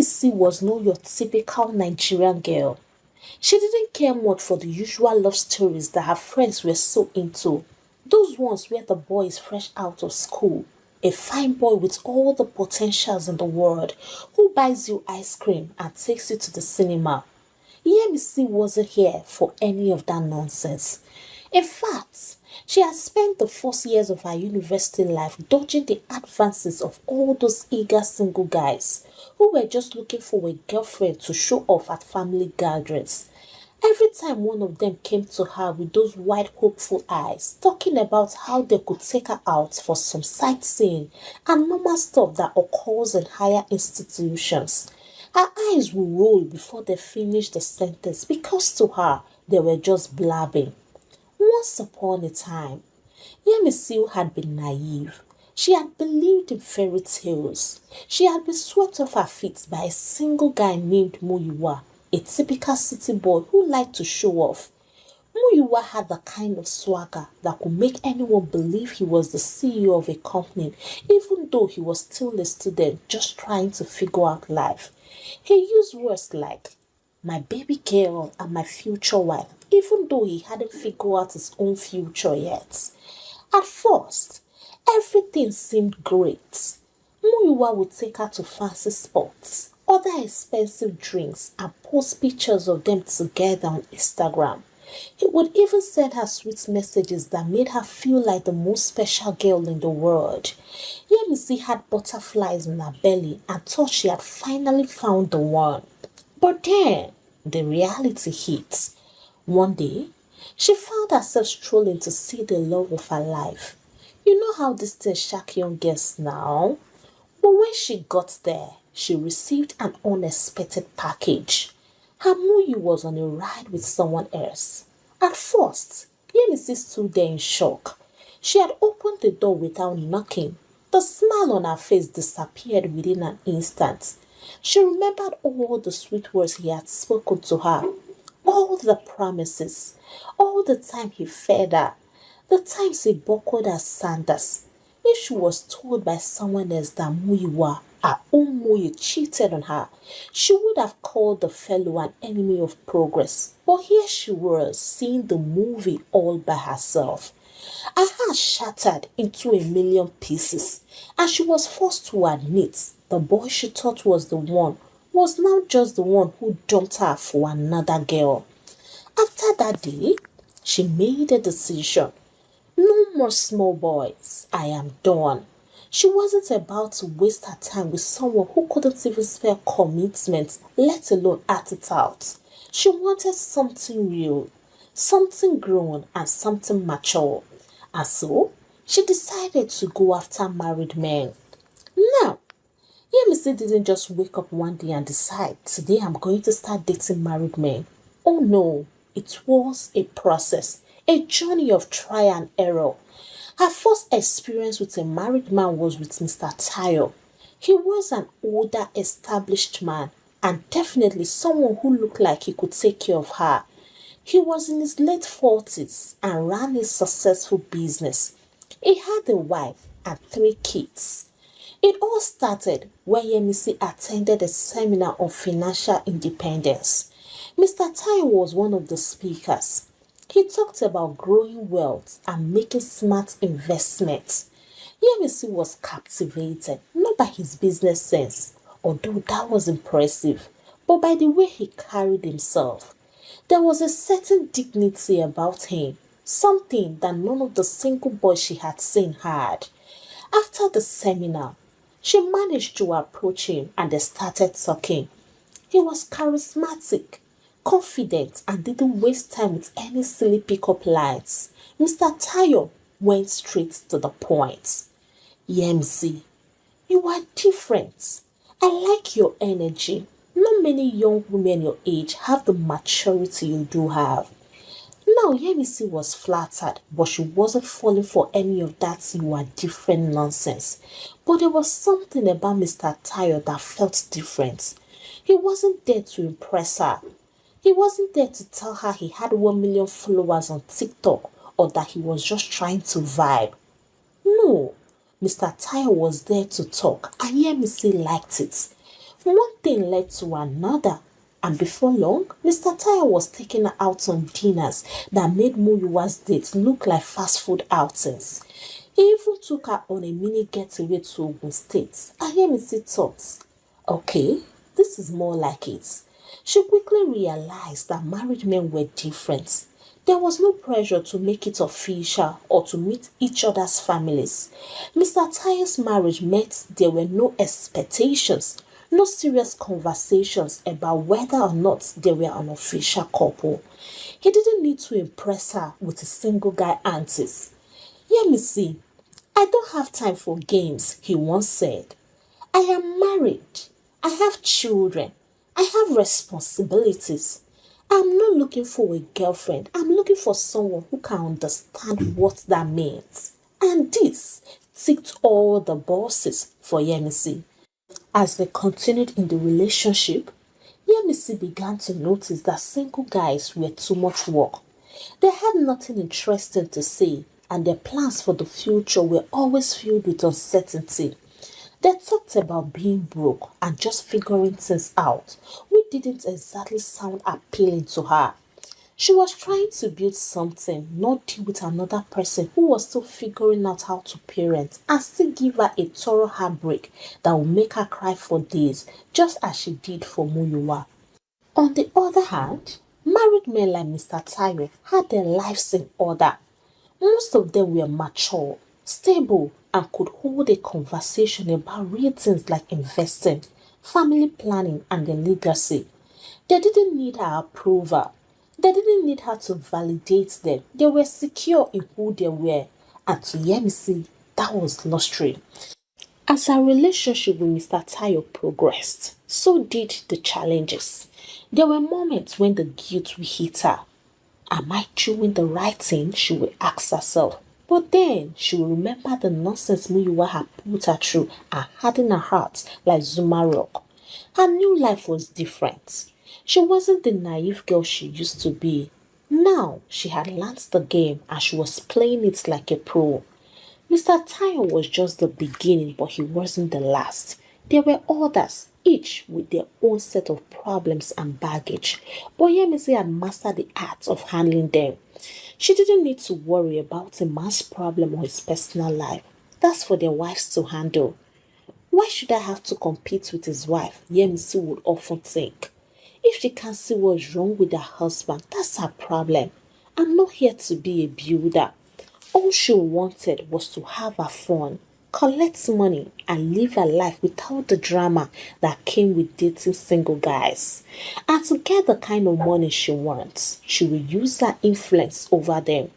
Yemisi was not your typical Nigerian girl. She didn't care much for the usual love stories that her friends were so into. Those ones where the boy is fresh out of school, a fine boy with all the potentials in the world, who buys you ice cream and takes you to the cinema. Yemisi wasn't here for any of that nonsense. In fact, she had spent the first years of her university life dodging the advances of all those eager single guys who were just looking for a girlfriend to show off at family gatherings. Every time one of them came to her with those wide, hopeful eyes, talking about how they could take her out for some sightseeing and normal stuff that occurs in higher institutions, her eyes would roll before they finished the sentence because to her they were just blabbing. Once upon a time, Yemisil had been naive. She had believed in fairy tales. She had been swept off her feet by a single guy named Muyiwa, a typical city boy who liked to show off. Muyiwa had the kind of swagger that could make anyone believe he was the CEO of a company, even though he was still a student just trying to figure out life. He used words like, my baby girl and my future wife, even though he hadn't figured out his own future yet. At first, everything seemed great. Muyiwa would take her to fancy spots, order expensive drinks, and post pictures of them together on Instagram. He would even send her sweet messages that made her feel like the most special girl in the world. Yemisi had butterflies in her belly and thought she had finally found the one. But then, the reality hit. One day, she found herself strolling to see the love of her life. You know how these things shock young girls now? But when she got there, she received an unexpected package. Her Muyi was on a ride with someone else. At first, Yemisi stood there in shock. She had opened the door without knocking. The smile on her face disappeared within an instant. She remembered all the sweet words he had spoken to her, all the promises, all the time he fed her, the times he buckled her sandals. If she was told by someone else that Muyiwa, her own Muyi, cheated on her, she would have called the fellow an enemy of progress. But here she was, seeing the movie all by herself. Her heart shattered into a million pieces, and she was forced to admit the boy she thought was the one was now just the one who dumped her for another girl. After that day, she made a decision. No more small boys. I am done. She wasn't about to waste her time with someone who couldn't even spare commitment, let alone act it out. She wanted something real, something grown, and something mature. And so, she decided to go after married men. Now, Yemisi didn't just wake up one day and decide, today I'm going to start dating married men. Oh no, it was a process, a journey of trial and error. Her first experience with a married man was with Mr. Tayo. He was an older, established man and definitely someone who looked like he could take care of her. He was in his late 40s and ran a successful business. He had a wife and 3 kids. It all started when Yemisi attended a seminar on financial independence. Mr. Tayo was one of the speakers. He talked about growing wealth and making smart investments. Yemisi was captivated, not by his business sense, although that was impressive, but by the way he carried himself. There was a certain dignity about him, something that none of the single boys she had seen had. After the seminar, she managed to approach him and they started talking. He was charismatic, confident, and didn't waste time with any silly pick-up lines. Mr. Tayo went straight to the point. Yemisi, you are different. I like your energy. Not many young women your age have the maturity you do have. Now, Yemisi was flattered, but she wasn't falling for any of that you are different nonsense. But there was something about Mr. Tayo that felt different. He wasn't there to impress her. He wasn't there to tell her he had 1 million followers on TikTok or that he was just trying to vibe. No, Mr. Tayo was there to talk and Yemisi liked it. One thing led to another, and before long, Mr. Tayo was taking her out on dinners that made Muyuwa's dates look like fast food outings. He even took her on a mini getaway to Ogun State. And Yemisi thought, okay, this is more like it. She quickly realized that married men were different. There was no pressure to make it official or to meet each other's families. Mr. Tayo's marriage meant there were no expectations, no serious conversations about whether or not they were an official couple. He didn't need to impress her with his single guy aunties. Hear me see, I don't have time for games, he once said. I am married. I have children. I have responsibilities. I'm not looking for a girlfriend. I'm looking for someone who can understand what that means. And this ticked all the boxes for Yemisi. As they continued in the relationship, Yemisi began to notice that single guys were too much work. They had nothing interesting to say, and their plans for the future were always filled with uncertainty. They talked about being broke and just figuring things out, which didn't exactly sound appealing to her. She was trying to build something, not deal with another person who was still figuring out how to parent and still give her a thorough heartbreak that would make her cry for days, just as she did for Muyuwa. On the other hand, married men like Mr. Tayo had their lives in order. Most of them were mature, stable, and could hold a conversation about real things like investing, family planning, and the legacy. They didn't need her approval. They didn't need her to validate them. They were secure in who they were. And to Yemisi, that was luxury. As her relationship with Mr. Tayo progressed, so did the challenges. There were moments when the guilt would hit her. Am I doing the right thing? She would ask herself. But then she would remember the nonsense Muyiwa had put her through and hardened her heart like Zuma rock. Her new life was different. She wasn't the naive girl she used to be. Now she had learnt the game and she was playing it like a pro. Mr. Tayo was just the beginning, but he wasn't the last. There were others, each with their own set of problems and baggage, but Yemisi had mastered the art of handling them. She didn't need to worry about a man's problem or his personal life. That's for their wives to handle. Why should I have to compete with his wife? Yemisi would often think. If she can't see what's wrong with her husband, that's her problem. I'm not here to be a builder. All she wanted was to have her fun, collect money, and live her life without the drama that came with dating single guys. And to get the kind of money she wants, she will use her influence over them.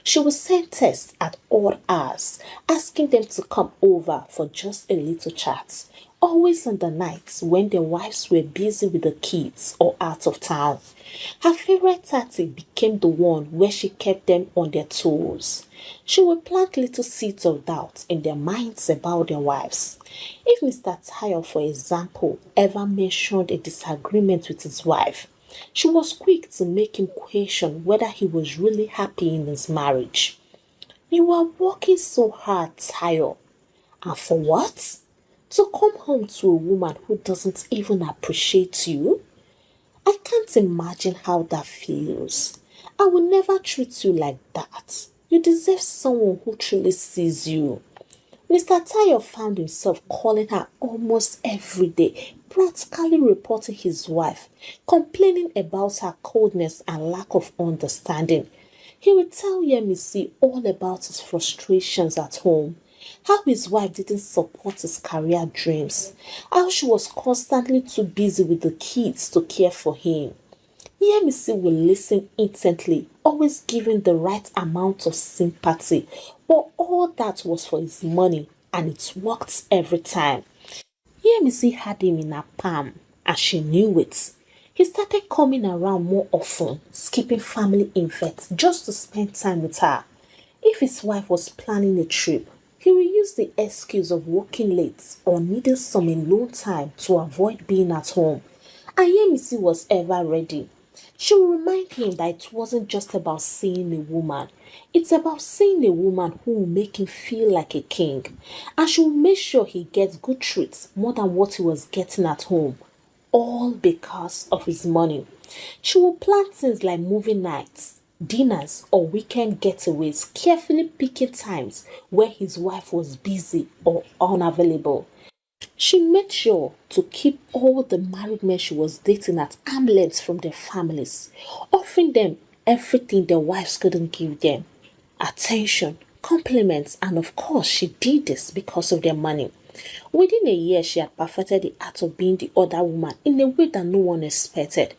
She will send texts at odd hours, asking them to come over for just a little chat. Always on the nights when their wives were busy with the kids or out of town. Her favorite tactic became the one where she kept them on their toes. She would plant little seeds of doubt in their minds about their wives. If Mr. Tayo, for example, ever mentioned a disagreement with his wife, she was quick to make him question whether he was really happy in his marriage. You are working so hard, Tayo. And for what? To come home to a woman who doesn't even appreciate you? I can't imagine how that feels. I will never treat you like that. You deserve someone who truly sees you. Mr. Tayo found himself calling her almost every day, practically reporting his wife, complaining about her coldness and lack of understanding. He would tell Yemisi all about his frustrations at home, how his wife didn't support his career dreams, how she was constantly too busy with the kids to care for him. Yemisi will listen intently, always giving the right amount of sympathy, but all that was for his money and it worked every time. Yemisi had him in her palm and she knew it. He started coming around more often, skipping family events just to spend time with her. If his wife was planning a trip, he would use the excuse of working late or needing some alone time to avoid being at home. And Yemisi was ever ready. She will remind him that it wasn't just about seeing a woman, it's about seeing a woman who will make him feel like a king. And she will make sure he gets good treats more than what he was getting at home, all because of his money. She will plan things like movie nights, dinners, or weekend getaways, carefully picking times where his wife was busy or unavailable. She made sure to keep all the married men she was dating at arm's length from their families, offering them everything their wives couldn't give them: attention, compliments, and of course, she did this because of their money. Within a year, she had perfected the art of being the other woman in a way that no one expected.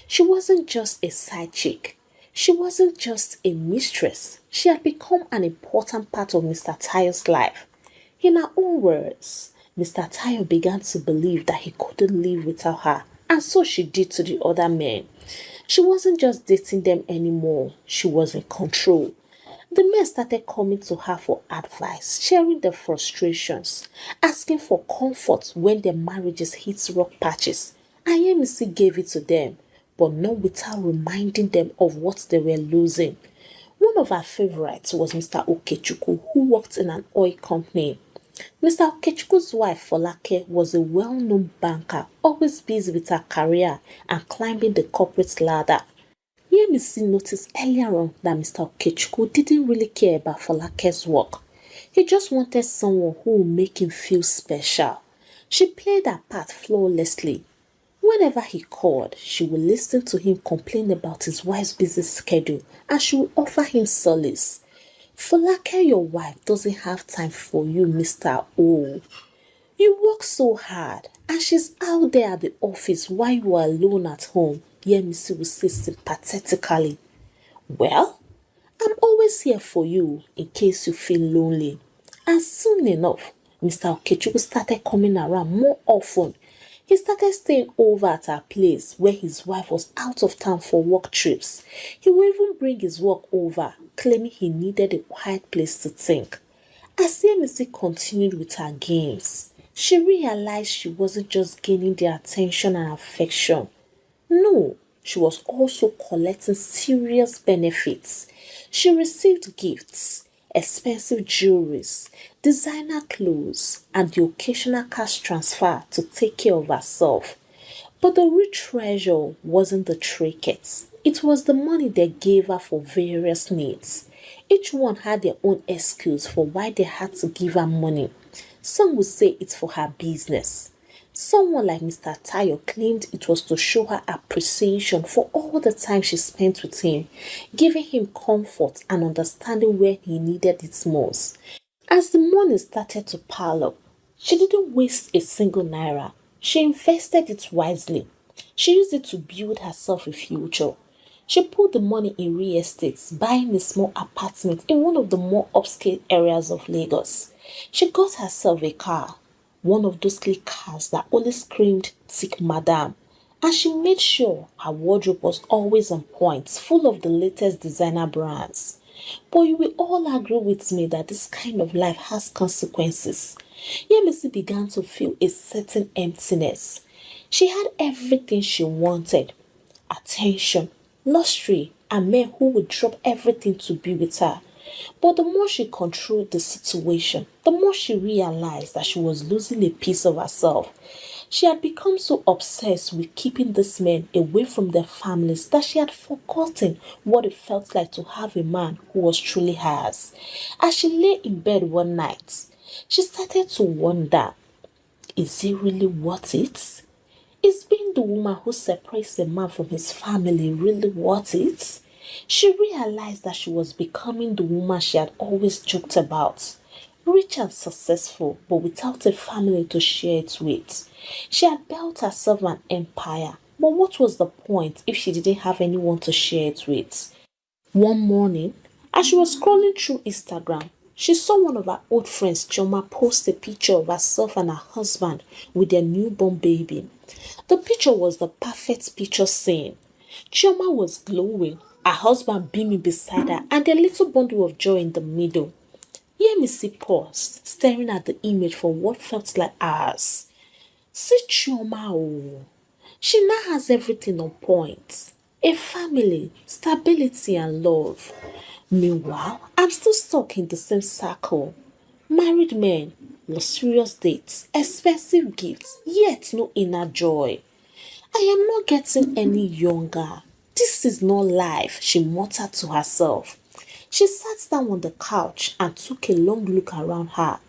She wasn't just a side chick. She wasn't just a mistress. She had become an important part of Mr. Tayo's life. In her own words, Mr. Tayo began to believe that he couldn't live without her, and so she did to the other men. She wasn't just dating them anymore, she was in control. The men started coming to her for advice, sharing their frustrations, asking for comfort when their marriages hit rough patches. And Yemisi gave it to them, but not without reminding them of what they were losing. One of her favorites was Mr. Okechukwu, who worked in an oil company. Mr. Okechukwu's wife, Folake, was a well-known banker, always busy with her career and climbing the corporate ladder. Yemisi noticed earlier on that Mr. Okechukwu didn't really care about Folake's work. He just wanted someone who would make him feel special. She played her part flawlessly. Whenever he called, she would listen to him complain about his wife's busy schedule and she would offer him solace. Folake, your wife, doesn't have time for you, Mr. O. You work so hard and she's out there at the office while you are alone at home, Yemisi would say sympathetically. Well, I'm always here for you in case you feel lonely. And soon enough, Mr. Okechukwu started coming around more often. He started staying over at our place where his wife was out of town for work trips. He would even bring his work over, claiming he needed a quiet place to think. As Yemisi continued with her games, she realized she wasn't just gaining their attention and affection. No, she was also collecting serious benefits. She received gifts, expensive jewelries, designer clothes, and the occasional cash transfer to take care of herself. But the real treasure wasn't the trinkets. It was the money they gave her for various needs. Each one had their own excuse for why they had to give her money. Some would say it's for her business. Someone like Mr. Tayo claimed it was to show her appreciation for all the time she spent with him, giving him comfort and understanding where he needed it most. As the money started to pile up, she didn't waste a single naira. She invested it wisely. She used it to build herself a future. She put the money in real estate, buying a small apartment in one of the more upscale areas of Lagos. She got herself a car, one of those sleek cars that always screamed thick madam, and she made sure her wardrobe was always on point, full of the latest designer brands. But you will all agree with me that this kind of life has consequences. Yemisi began to feel a certain emptiness. She had everything she wanted: attention, luxury, and men who would drop everything to be with her. But the more she controlled the situation, the more she realized that she was losing a piece of herself. She had become so obsessed with keeping these men away from their families that she had forgotten what it felt like to have a man who was truly hers. As she lay in bed one night, she started to wonder, is it really worth it? Is being the woman who separates a man from his family really worth it? She realized that she was becoming the woman she had always joked about. Rich and successful, but without a family to share it with. She had built herself an empire, but what was the point if she didn't have anyone to share it with? One morning, as she was scrolling through Instagram, she saw one of her old friends, Choma, post a picture of herself and her husband with their newborn baby. The picture was the perfect picture scene. Chioma was glowing, her husband beaming beside her, and a little bundle of joy in the middle. Yemisi paused, staring at the image for what felt like hours. See Chioma, oh. She now has everything on point. a family, stability, and love. Meanwhile, I'm still stuck in the same circle. Married men, luxurious dates, expensive gifts, yet no inner joy. I am not getting any younger. This is not life, she muttered to herself. She sat down on the couch and took a long look around her.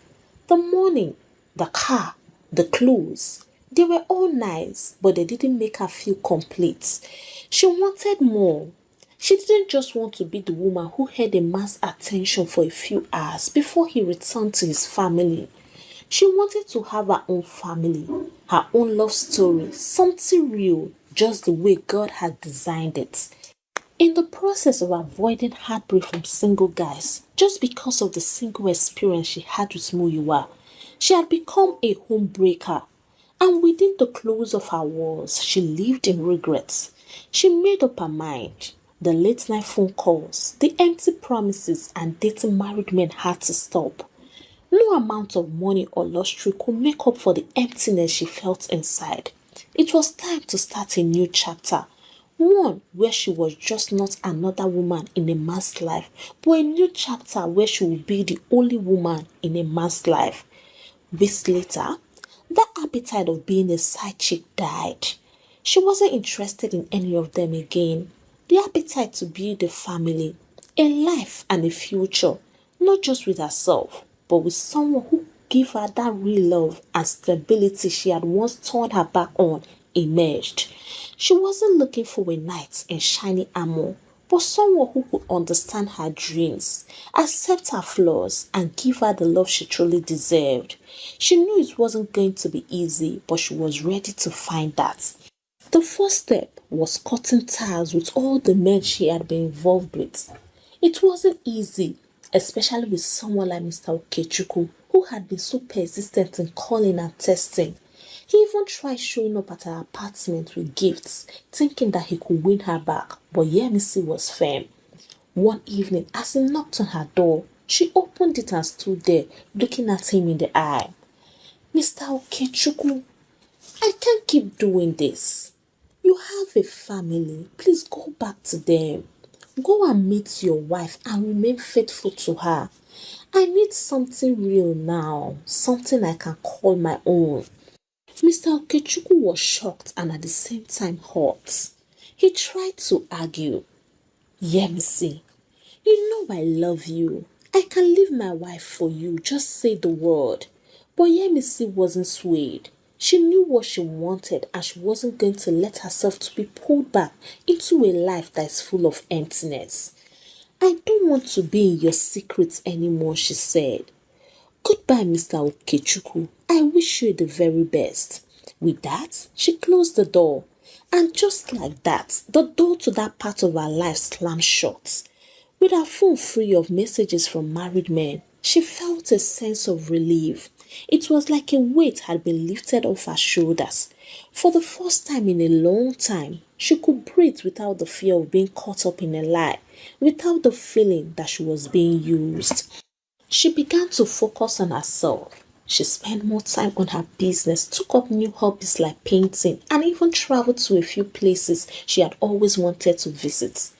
The morning, the car, the clothes, they were all nice, but they didn't make her feel complete. She wanted more. She didn't just want to be the woman who held a man's attention for a few hours before he returned to his family. She wanted to have her own family, her own love story, something real, just the way God had designed it. In the process of avoiding heartbreak from single guys, just because of the single experience she had with Muyiwa, she had become a homebreaker. And within the close of her walls, she lived in regrets. She made up her mind. The late night phone calls, the empty promises, and dating married men had to stop. No amount of money or luxury could make up for the emptiness she felt inside. It was time to start a new chapter, one where she was just not another woman in a man's life, but a new chapter where she would be the only woman in a man's life. Weeks later, that appetite of being a side chick died. She wasn't interested in any of them again. The appetite to build a family, a life, and a future, not just with herself, but with someone who gave her that real love and stability she had once turned her back on, emerged. She wasn't looking for a knight in shiny armor, but someone who could understand her dreams, accept her flaws, and give her the love she truly deserved. She knew it wasn't going to be easy, but she was ready to find that. The first step was cutting ties with all the men she had been involved with. It wasn't easy, especially with someone like Mr. Okechukwu, who had been so persistent in calling and texting. He even tried showing up at her apartment with gifts, thinking that he could win her back, but Yemisi was firm. One evening, as he knocked on her door, she opened it and stood there, looking at him in the eye. Mr. Okechukwu, I can't keep doing this. You have a family. Please go back to them. Go and meet your wife and remain faithful to her. I need something real now, something I can call my own. Mr. Okechukwu was shocked and at the same time hurt. He tried to argue. Yemisi, you know I love you. I can leave my wife for you, just say the word. But Yemisi wasn't swayed. She knew what she wanted and she wasn't going to let herself to be pulled back into a life that is full of emptiness. I don't want to be in your secrets anymore, she said. Goodbye, Mr. Okechukwu. I wish you the very best. With that, she closed the door. And just like that, the door to that part of her life slammed shut. With her phone free of messages from married men, she felt a sense of relief. It was like a weight had been lifted off her shoulders. For the first time in a long time, she could breathe without the fear of being caught up in a lie, without the feeling that she was being used. She began to focus on herself. She spent more time on her business, took up new hobbies like painting, and even traveled to a few places she had always wanted to visit.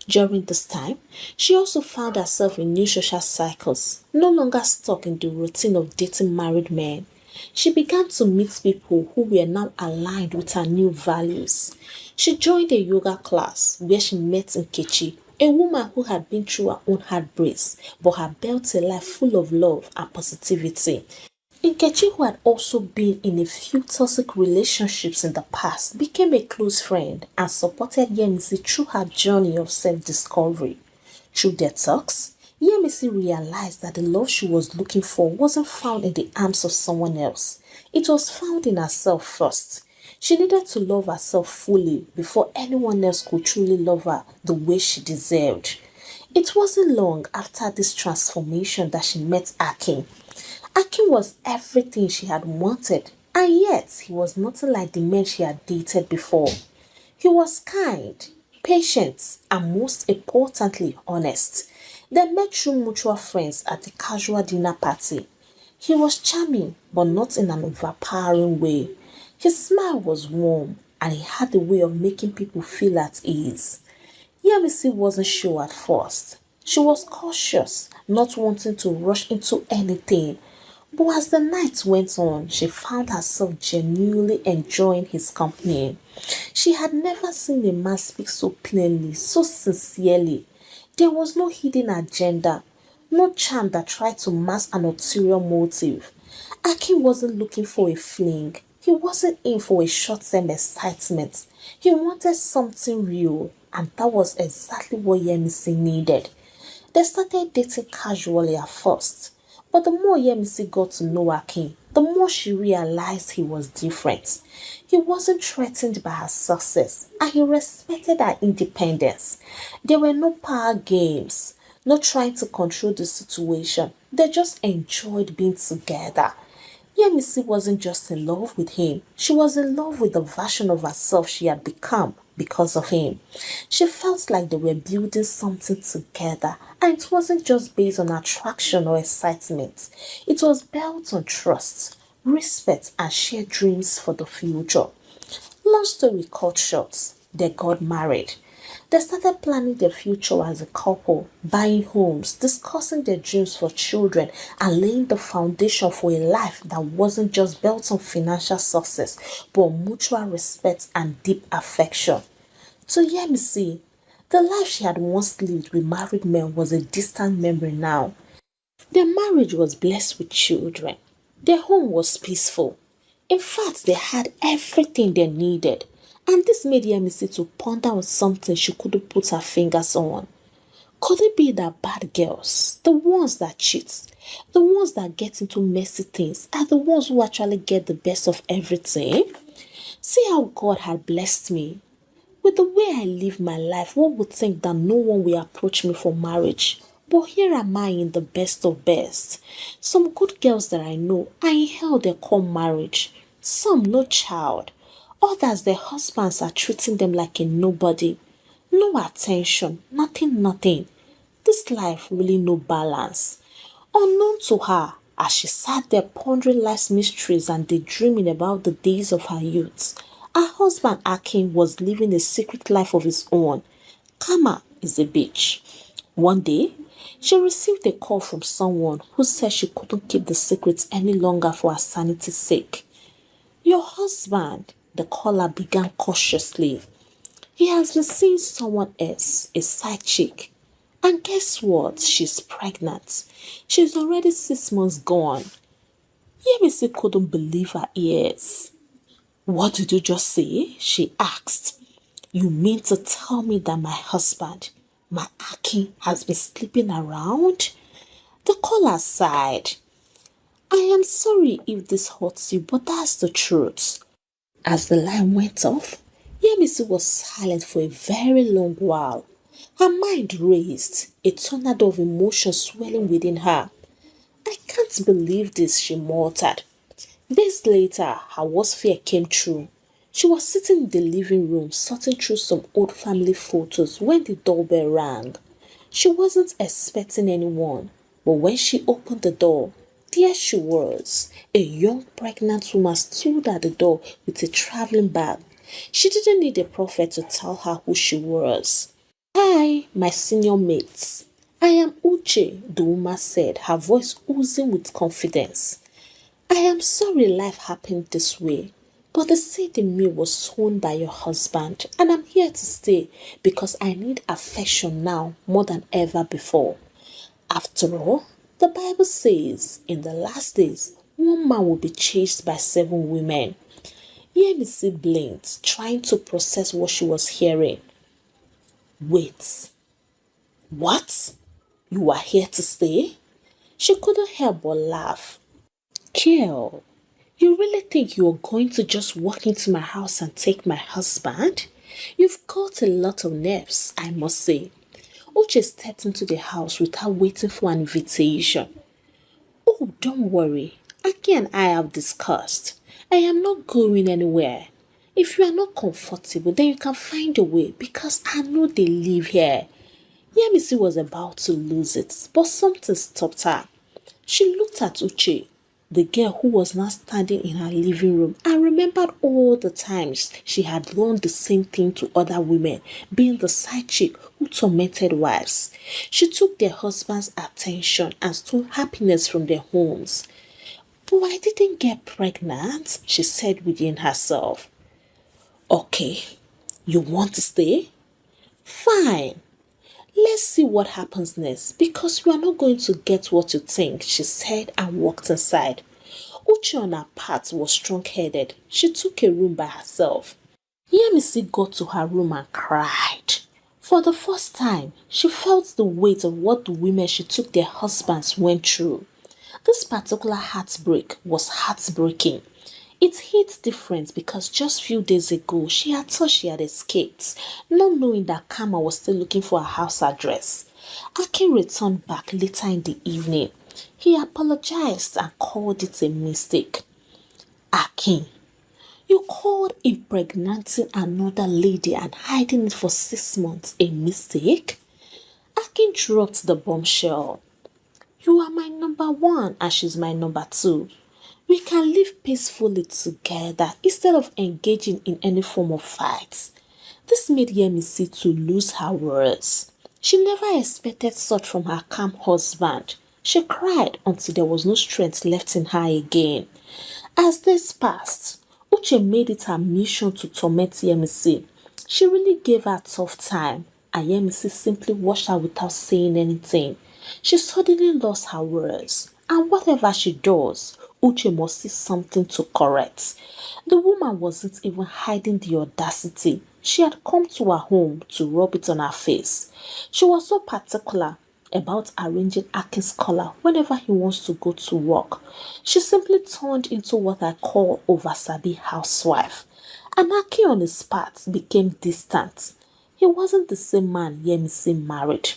During this time, she also found herself in new social cycles, no longer stuck in the routine of dating married men. She began to meet people who were now aligned with her new values. She joined a yoga class where she met Nkechi, a woman who had been through her own heartbreaks but had built a life full of love and positivity. Nkechi, who had also been in a few toxic relationships in the past, became a close friend and supported Yemisi through her journey of self-discovery. Through their talks, Yemisi realized that the love she was looking for wasn't found in the arms of someone else. It was found in herself first. She needed to love herself fully before anyone else could truly love her the way she deserved. It wasn't long after this transformation that she met Akin. Akin was everything she had wanted, and yet he was nothing like the men she had dated before. He was kind, patient, and most importantly, honest. They met through mutual friends at a casual dinner party. He was charming, but not in an overpowering way. His smile was warm, and he had a way of making people feel at ease. Yemisi wasn't sure at first. She was cautious, not wanting to rush into anything. But as the night went on, she found herself genuinely enjoying his company. She had never seen a man speak so plainly, so sincerely. There was no hidden agenda, no charm that tried to mask an ulterior motive. Aki wasn't looking for a fling. He wasn't in for a short-term excitement. He wanted something real, and that was exactly what Yemisi needed. They started dating casually at first, but the more Yemisi got to know Akin, the more she realized he was different. He wasn't threatened by her success, and he respected her independence. There were no power games, no trying to control the situation. They just enjoyed being together. Yemisi wasn't just in love with him, she was in love with the version of herself she had become because of him. She felt like they were building something together, and it wasn't just based on attraction or excitement. It was built on trust, respect, and shared dreams for the future. Long story cut short, they got married. They started planning their future as a couple, buying homes, discussing their dreams for children, and laying the foundation for a life that wasn't just built on financial success, but on mutual respect and deep affection. To Yemisi, the life she had once lived with married men was a distant memory now. Their marriage was blessed with children. Their home was peaceful. In fact, they had everything they needed. And this made Yemisi to ponder on something she couldn't put her fingers on. Could it be that bad girls, the ones that cheat, the ones that get into messy things, are the ones who actually get the best of everything? See how God had blessed me. With the way I live my life, one would think that no one will approach me for marriage. But here am I in the best of best. Some good girls that I know are in hell they call marriage. Some no child. Others their husbands are treating them like a nobody. No attention, nothing. This life really no balance. Unknown to her, as she sat there pondering life's mysteries and daydreaming about the days of her youth, her husband Akin was living a secret life of his own. Kama is a bitch. One day, she received a call from someone who said she couldn't keep the secret any longer for her sanity's sake. Your husband, the caller began cautiously. He has been seeing someone else, a side chick. And guess what? She's pregnant. She's already 6 months gone. Yemisi couldn't believe her ears. What did you just say? She asked. You mean to tell me that my husband, my Aki, has been sleeping around? The caller sighed. I am sorry if this hurts you, but that's the truth. As the line went off, Yemisi was silent for a very long while. Her mind raced, a tornado of emotion swelling within her. I can't believe this, she muttered. Days later, her worst fear came true. She was sitting in the living room sorting through some old family photos when the doorbell rang. She wasn't expecting anyone, but when she opened the door, there she was. A young pregnant woman stood at the door with a traveling bag. She didn't need a prophet to tell her who she was. Hi, my senior mates. I am Uche, the woman said, her voice oozing with confidence. I am sorry life happened this way, but the seed in me was sown by your husband, and I'm here to stay because I need affection now more than ever before. After all, the Bible says in the last days, one man will be chased by 7 women. Yemisi blinked, trying to process what she was hearing. Wait, what? You are here to stay? She couldn't help but laugh. Kill. You really think you're going to just walk into my house and take my husband? You've got a lot of nerves, I must say. Uche stepped into the house without waiting for an invitation. Oh, don't worry. Aki and I have discussed. I am not going anywhere. If you are not comfortable, then you can find a way because I know they live here. Yemisi was about to lose it, but something stopped her. She looked at Uche. the girl who was now standing in her living room and remembered all the times she had done the same thing to other women, being the side chick who tormented wives. She took their husbands' attention and stole happiness from their homes. But I didn't get pregnant, she said within herself. Okay, you want to stay? Fine. Let's see what happens next because we are not going to get what you think, she said and walked inside. Uche on her part was strong-headed. She took a room by herself. Yemisi got to her room and cried. For the first time, she felt the weight of what the women she took their husbands went through. This particular heartbreak was heartbreaking. It hit different because just few days ago she had thought she had escaped, not knowing that Kama was still looking for her house address. Akin returned back later in the evening. He apologized and called it a mistake. Akin, you called impregnating another lady and hiding it for 6 months a mistake? Akin dropped the bombshell. You are my number one and she's my number two. We can live peacefully together instead of engaging in any form of fights. This made Yemisi to lose her words. She never expected such from her calm husband. She cried until there was no strength left in her again. As days passed, Uche made it her mission to torment Yemisi. She really gave her a tough time, and Yemisi simply watched her without saying anything. She suddenly lost her words, and whatever she does, Uche must see something to correct. The woman wasn't even hiding the audacity. She had come to her home to rub it on her face. She was so particular about arranging Akin's collar whenever he wants to go to work. She simply turned into what I call oversabi housewife. And Akin on his part became distant. He wasn't the same man Yemisi married.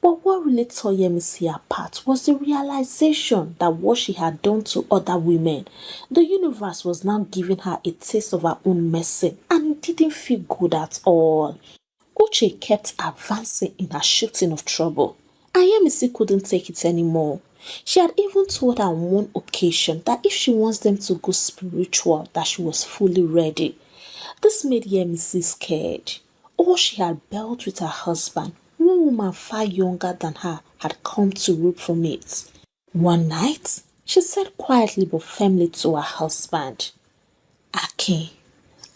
But what really tore Yemisi apart was the realization that what she had done to other women, the universe was now giving her a taste of her own mercy, and it didn't feel good at all. Uche kept advancing in her shooting of trouble, and Yemisi couldn't take it anymore. She had even told her on one occasion that if she wants them to go spiritual, that she was fully ready. This made Yemisi scared. All she had built with her husband, one woman far younger than her, had come to root from it. One night, she said quietly but firmly to her husband, Akin,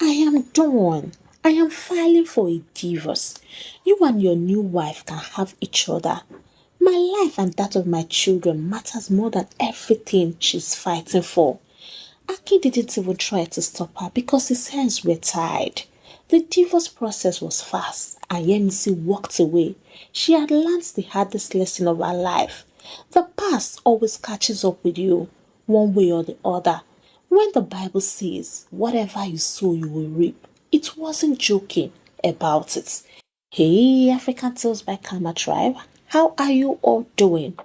I am done. I am filing for a divorce. You and your new wife can have each other. My life and that of my children matters more than everything she's fighting for. Aki didn't even try to stop her because his hands were tied. The divorce process was fast and Yemisi walked away. She had learned the hardest lesson of her life. The past always catches up with you, one way or the other. When the Bible says, whatever you sow you will reap, it wasn't joking about it. Hey, African Tales by Karma Tribe, how are you all doing?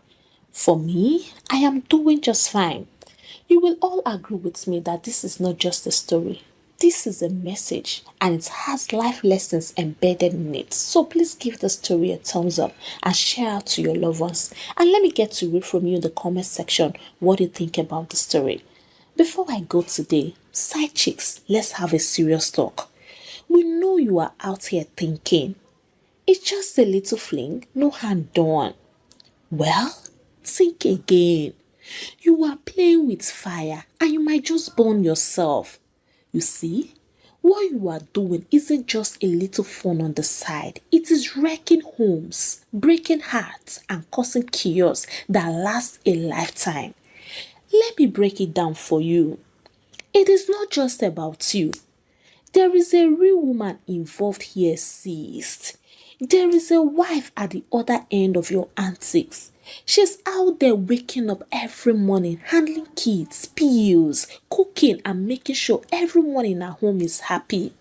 For me, I am doing just fine. You will all agree with me that this is not just a story. This is a message and it has life lessons embedded in it. So please give the story a thumbs up and share out to your loved ones. And let me get to read from you in the comment section what you think about the story. Before I go today, side chicks, let's have a serious talk. We know you are out here thinking, it's just a little fling, no harm done. Well, think again. You are playing with fire and you might just burn yourself. You see, what you are doing isn't just a little fun on the side. It is wrecking homes, breaking hearts, and causing chaos that lasts a lifetime. Let me break it down for you. It is not just about you. There is a real woman involved here, sis. There is a wife at the other end of your antics. She's out there waking up every morning, handling kids, pills, cooking, and making sure everyone in her home is happy.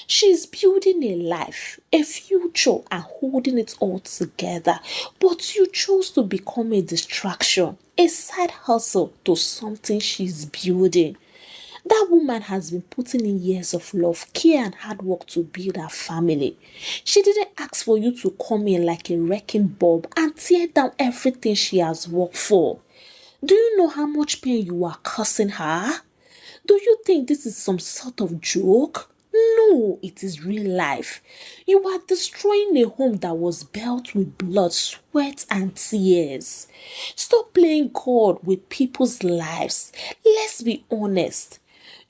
She's building a life, a future, and holding it all together. But you chose to become a distraction, a side hustle to something she's building. That woman has been putting in years of love, care, and hard work to build her family. She didn't ask for you to come in like a wrecking bulb and tear down everything she has worked for. Do you know how much pain you are causing her? Do you think this is some sort of joke? No, it is real life. You are destroying a home that was built with blood, sweat, and tears. Stop playing God with people's lives. Let's be honest.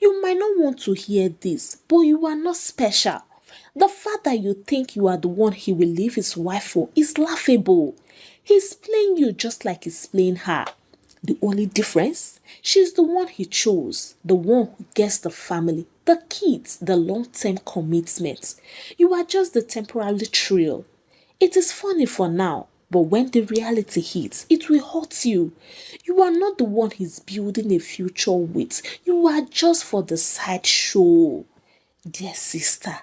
You might not want to hear this, but you are not special. The fact that you think you are the one he will leave his wife for is laughable. He's playing you just like he's playing her. The only difference, she's the one he chose, the one who gets the family, the kids, the long-term commitment. You are just the temporary thrill. It is funny for now, but when the reality hits, it will hurt you. You are not the one he's building a future with. You are just for the sideshow. Dear sister,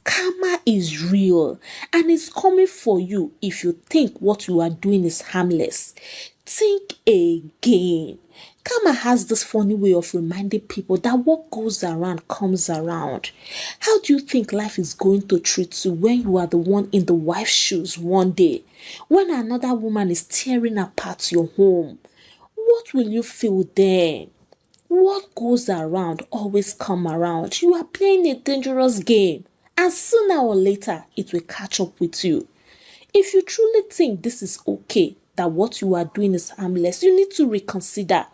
karma is real and it's coming for you if you think what you are doing is harmless. Think again. Karma has this funny way of reminding people that what goes around comes around. How do you think life is going to treat you when you are the one in the wife's shoes one day? When another woman is tearing apart your home, what will you feel then? What goes around always come around. You are playing a dangerous game, and sooner or later it will catch up with you. If you truly think this is okay, that what you are doing is harmless, you need to reconsider.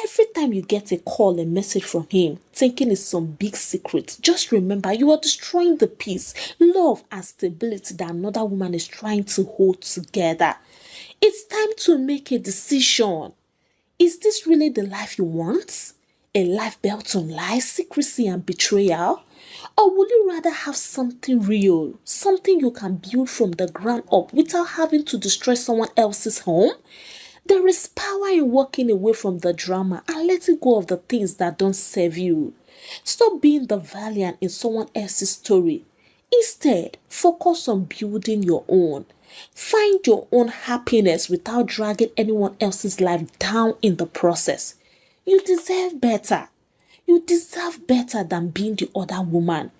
Every time you get a call, a message from him, thinking it's some big secret, just remember you are destroying the peace, love, and stability that another woman is trying to hold together. It's time to make a decision. Is this really the life you want? A life built on lies, secrecy, and betrayal? Or would you rather have something real, something you can build from the ground up without having to destroy someone else's home? There is power in walking away from the drama and letting go of the things that don't serve you. Stop being the valiant in someone else's story. Instead, focus on building your own. Find your own happiness without dragging anyone else's life down in the process. You deserve better. You deserve better than being the other woman.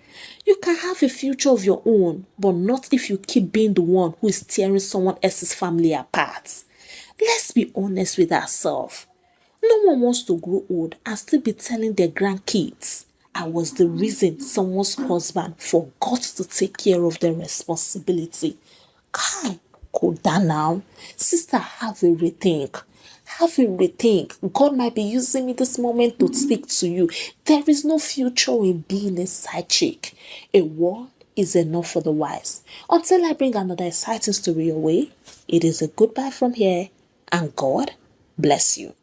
You can have a future of your own, but not if you keep being the one who is tearing someone else's family apart. Let's be honest with ourselves. No one wants to grow old and still be telling their grandkids, I was the reason someone's husband forgot to take care of their responsibility. Kai, cool down now. Sister, have a rethink. Have a rethink. God might be using me this moment to speak to you. There is no future in being a side chick. A word is enough for the wise. Until I bring another exciting story your way, it is a goodbye from here, and God bless you.